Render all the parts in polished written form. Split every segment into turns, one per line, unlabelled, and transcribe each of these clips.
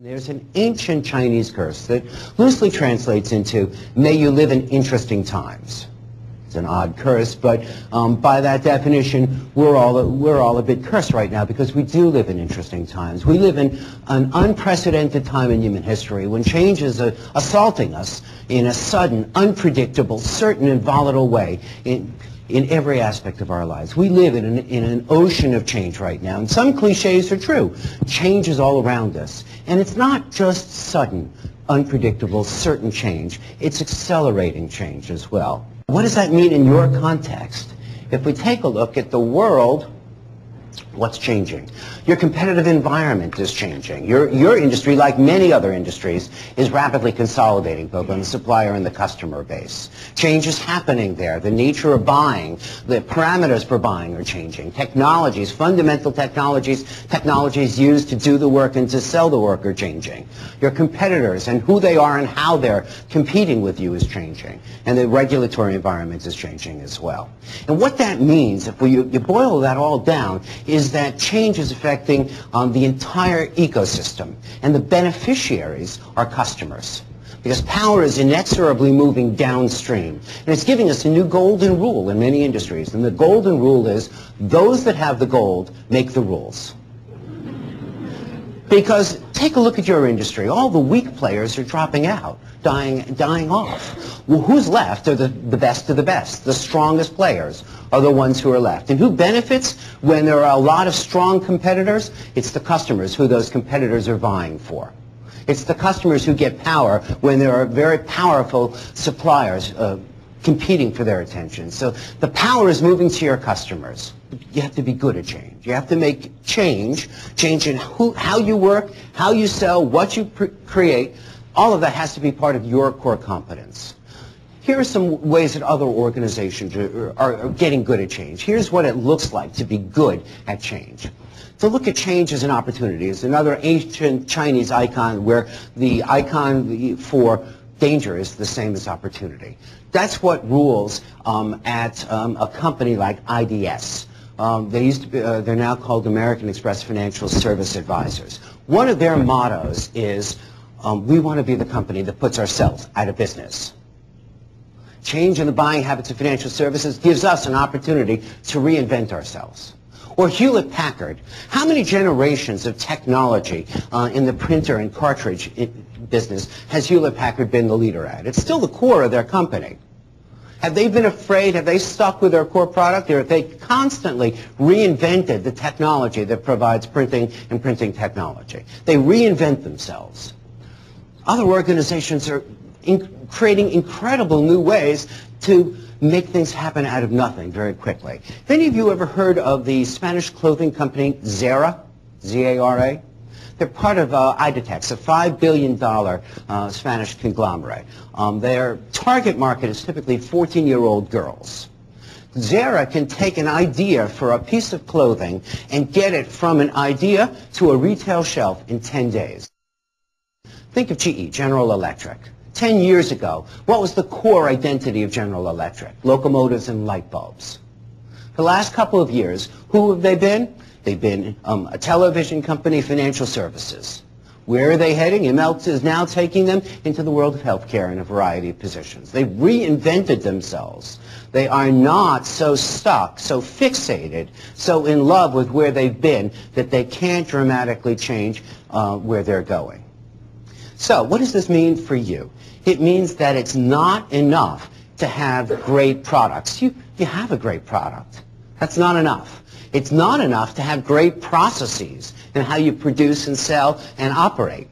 There's an ancient Chinese curse that loosely translates into, may you live in interesting times. It's an odd curse, but by that definition, we're all a bit cursed right now because we do live in interesting times. We live in an unprecedented time in human history when change is assaulting us in a sudden, unpredictable, certain, and volatile way in every aspect of our lives. We live in an ocean of change right now, and some cliches are true. Change is all around us, and it's not just sudden, unpredictable, certain change. It's accelerating change as well. What does that mean in your context? If we take a look at the world, what's changing? Your competitive environment is changing. Your industry, like many other industries, is rapidly consolidating both on the supplier and the customer base. Change is happening there. The nature of buying, the parameters for buying are changing. Technologies, fundamental technologies used to do the work and to sell the work are changing. Your competitors and who they are and how they're competing with you is changing. And the regulatory environment is changing as well. And what that means, if you boil that all down, is that change is affecting the entire ecosystem, and the beneficiaries are customers, because power is inexorably moving downstream, and it's giving us a new golden rule in many industries. And the golden rule is those that have the gold make the rules. Because take a look at your industry. All the weak players are dropping out, dying off. Well, who's left are the best of the best. The strongest players are the ones who are left. And who benefits when there are a lot of strong competitors? It's the customers who those competitors are vying for. It's the customers who get power when there are very powerful suppliers competing for their attention. So the power is moving to your customers. You have to be good at change. You have to make change in how you work, how you sell, what you create. All of that has to be part of your core competence. Here are some ways that other organizations are getting good at change. Here's what it looks like to be good at change. To look at change as an opportunity is another ancient Chinese icon where the icon for danger is the same as opportunity. That's what rules at a company like IDS. They're now called American Express Financial Service Advisors. One of their mottos is, we want to be the company that puts ourselves out of business. Change in the buying habits of financial services gives us an opportunity to reinvent ourselves. Or Hewlett-Packard. How many generations of technology in the printer and cartridge business has Hewlett-Packard been the leader at? It's still the core of their company. Have they been afraid? Have they stuck with their core product? Or have they constantly reinvented the technology that provides printing and printing technology? They reinvent themselves. Other organizations are creating incredible new ways to make things happen out of nothing very quickly. Have any of you ever heard of the Spanish clothing company Zara? Z-A-R-A? They're part of Inditex, a $5 billion Spanish conglomerate. Their target market is typically 14-year-old girls. Zara can take an idea for a piece of clothing and get it from an idea to a retail shelf in 10 days. Think of GE, General Electric. 10 years ago, what was the core identity of General Electric? Locomotives and light bulbs. For the last couple of years, who have they been? They've been a television company, financial services. Where are they heading? Immelt is now taking them into the world of healthcare in a variety of positions. They've reinvented themselves. They are not so stuck, so fixated, so in love with where they've been that they can't dramatically change where they're going. So what does this mean for you? It means that it's not enough to have great products. You have a great product. That's not enough. It's not enough to have great processes in how you produce and sell and operate.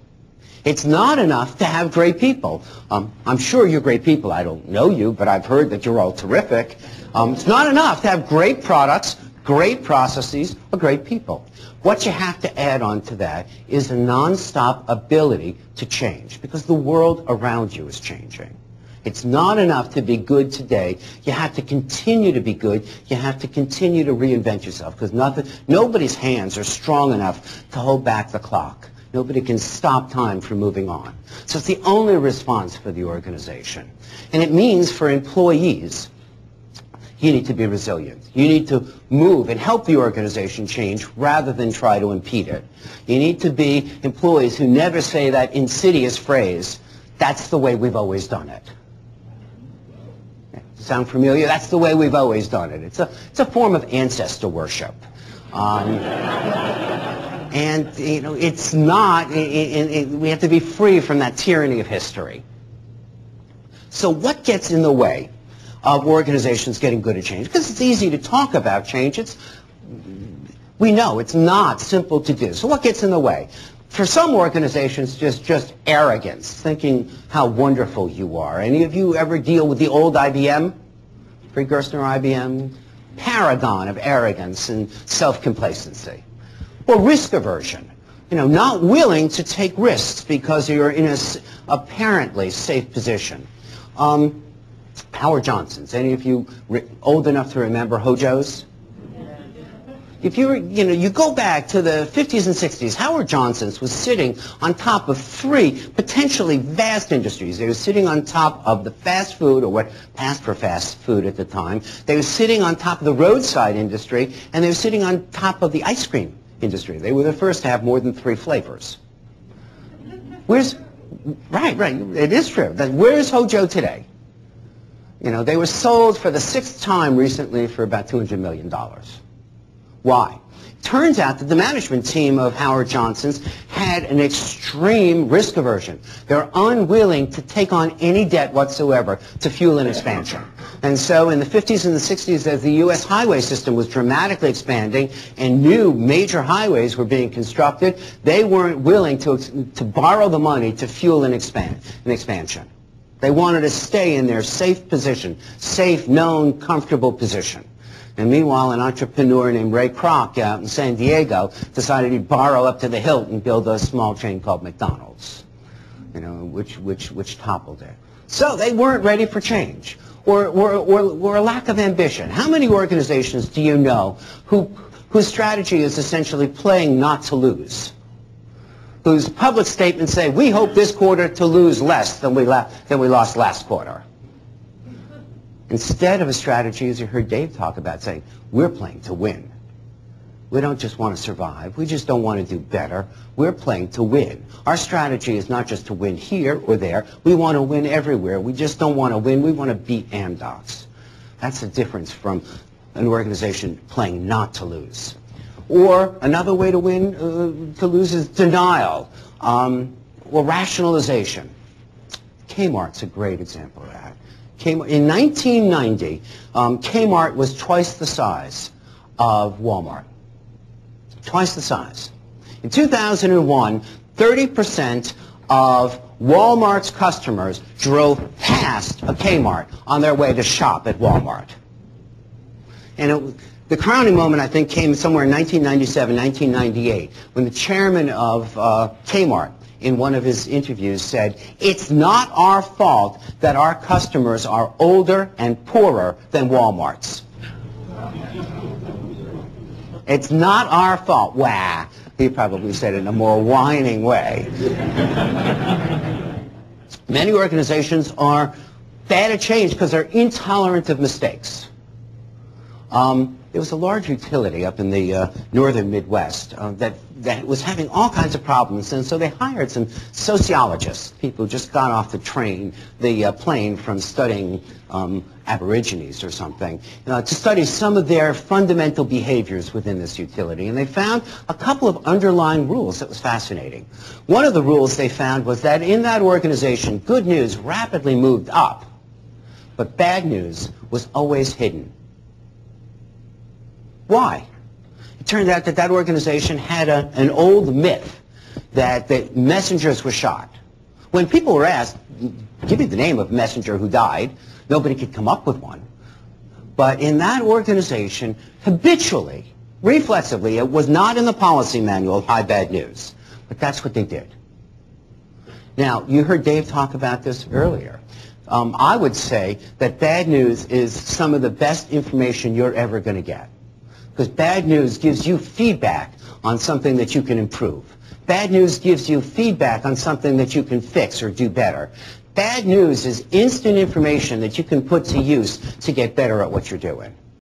It's not enough to have great people. I'm sure you're great people. I don't know you, but I've heard that you're all terrific. It's not enough to have great products, great processes, or great people. What you have to add on to that is a nonstop ability to change, because the world around you is changing. It's not enough to be good today. You have to continue to be good. You have to continue to reinvent yourself, because nobody's hands are strong enough to hold back the clock. Nobody can stop time from moving on. So it's the only response for the organization. And it means for employees, You need to be resilient. You need to move and help the organization change rather than try to impede it. You need to be employees who never say that insidious phrase, "That's the way we've always done it." Sound familiar? That's the way we've always done it. It's a form of ancestor worship. And, you know, it's not, we have to be free from that tyranny of history. So what gets in the way of organizations getting good at change? Because it's easy to talk about change. We know it's not simple to do. So what gets in the way? For some organizations, just arrogance, thinking how wonderful you are. Any of you ever deal with the old IBM? Precursor IBM? Paragon of arrogance and self-complacency. Or risk aversion. You know, not willing to take risks because you're in a apparently safe position. Howard Johnson's. Any of you old enough to remember Hojos? If you go back to the 50s and 60s, Howard Johnson's was sitting on top of three potentially vast industries. They were sitting on top of the fast food, or what passed for fast food at the time. They were sitting on top of the roadside industry, and they were sitting on top of the ice cream industry. They were the first to have more than 3 flavors. Right, it is true. Where's Hojo today? You know, they were sold for the 6th time recently for about $200 million. Why? Turns out that the management team of Howard Johnson's had an extreme risk aversion. They're unwilling to take on any debt whatsoever to fuel an expansion. And so in the 50s and the 60s, as the U.S. highway system was dramatically expanding and new major highways were being constructed, they weren't willing to borrow the money to fuel an expansion. They wanted to stay in their safe position, safe, known, comfortable position. And meanwhile, an entrepreneur named Ray Kroc out in San Diego decided he'd borrow up to the hilt and build a small chain called McDonald's, you know, which toppled it. So they weren't ready for change, or a lack of ambition. How many organizations do you know whose strategy is essentially playing not to lose? Whose public statements say, "We hope this quarter to lose less than we lost last quarter." Instead of a strategy, as you heard Dave talk about, saying, "We're playing to win. We don't just want to survive. We just don't want to do better. We're playing to win. Our strategy is not just to win here or there. We want to win everywhere. We just don't want to win. We want to beat Amdocs." That's the difference from an organization playing not to lose. Or another way to win, to lose, is denial, or rationalization. Kmart's a great example of that. In 1990, Kmart was twice the size of Walmart. Twice the size. In 2001, 30% of Walmart's customers drove past a Kmart on their way to shop at Walmart. And the crowning moment, I think, came somewhere in 1997, 1998, when the chairman of Kmart, in one of his interviews, said, "It's not our fault that our customers are older and poorer than Walmart's. It's not our fault." Wah. He probably said it in a more whining way. Many organizations are bad at change because they're intolerant of mistakes. There was a large utility up in the northern Midwest that was having all kinds of problems, and so they hired some sociologists, people who just got off the plane from studying Aborigines or something, to study some of their fundamental behaviors within this utility. And they found a couple of underlying rules that was fascinating. One of the rules they found was that in that organization, good news rapidly moved up, but bad news was always hidden. Why? It turned out that that organization had an old myth that the messengers were shot. When people were asked, "Give me the name of a messenger who died," nobody could come up with one. But in that organization, habitually, reflexively, it was not in the policy manual, high bad news. But that's what they did. Now, you heard Dave talk about this earlier. I would say that bad news is some of the best information you're ever going to get. Because bad news gives you feedback on something that you can improve. Bad news gives you feedback on something that you can fix or do better. Bad news is instant information that you can put to use to get better at what you're doing.